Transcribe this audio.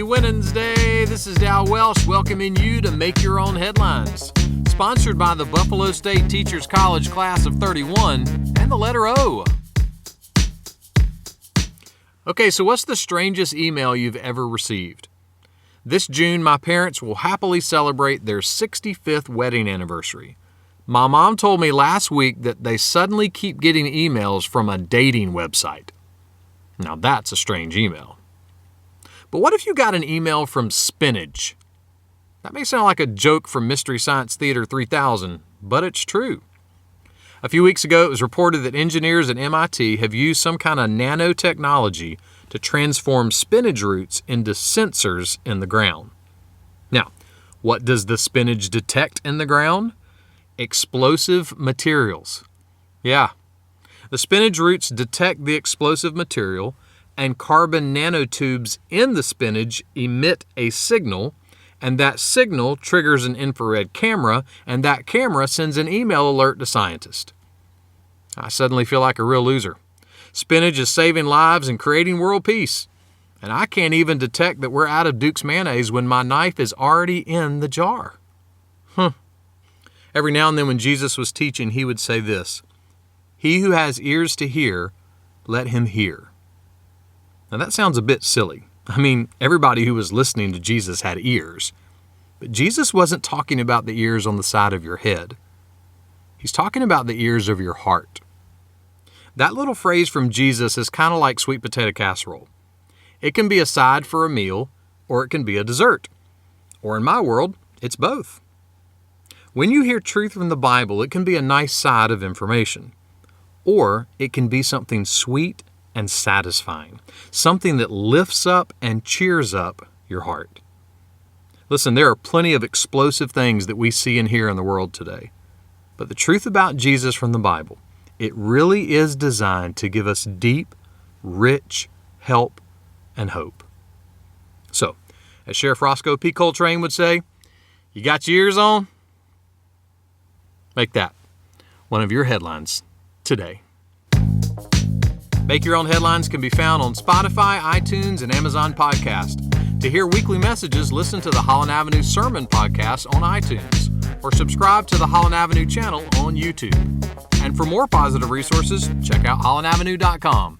Wednesday. This is Dow Welsh welcoming you to Make Your Own Headlines. Sponsored by the Buffalo State Teachers College Class of 31 and the letter O. Okay, so what's the strangest email you've ever received? This June, my parents will happily celebrate their 65th wedding anniversary. My mom told me last week that they suddenly keep getting emails from a dating website. Now that's a strange email. But what if you got an email from spinach? That may sound like a joke from Mystery Science Theater 3000, but it's true. A few weeks ago, it was reported that engineers at MIT have used some kind of nanotechnology to transform spinach roots into sensors in the ground. Now, what does the spinach detect in the ground? Explosive materials. Yeah, the spinach roots detect the explosive material, and carbon nanotubes in the spinach emit a signal, and that signal triggers an infrared camera, and that camera sends an email alert to scientists. I suddenly feel like a real loser. Spinach is saving lives and creating world peace, and I can't even detect that we're out of Duke's mayonnaise when my knife is already in the jar. Every now and then when Jesus was teaching, he would say this, "He who has ears to hear, let him hear." Now that sounds a bit silly. I mean, everybody who was listening to Jesus had ears. But Jesus wasn't talking about the ears on the side of your head. He's talking about the ears of your heart. That little phrase from Jesus is kind of like sweet potato casserole. It can be a side for a meal, or it can be a dessert. Or in my world, it's both. When you hear truth from the Bible, it can be a nice side of information. Or it can be something sweet and satisfying, something that lifts up and cheers up your heart. Listen, there are plenty of explosive things that we see and hear in the world today. But the truth about Jesus from the Bible, it really is designed to give us deep, rich help and hope. So, as Sheriff Roscoe P. Coltrane would say, you got your ears on? Make that one of your headlines today. Make Your Own Headlines can be found on Spotify, iTunes, and Amazon Podcast. To hear weekly messages, listen to the Holland Avenue Sermon Podcast on iTunes, or subscribe to the Holland Avenue channel on YouTube. And for more positive resources, check out hollandavenue.com.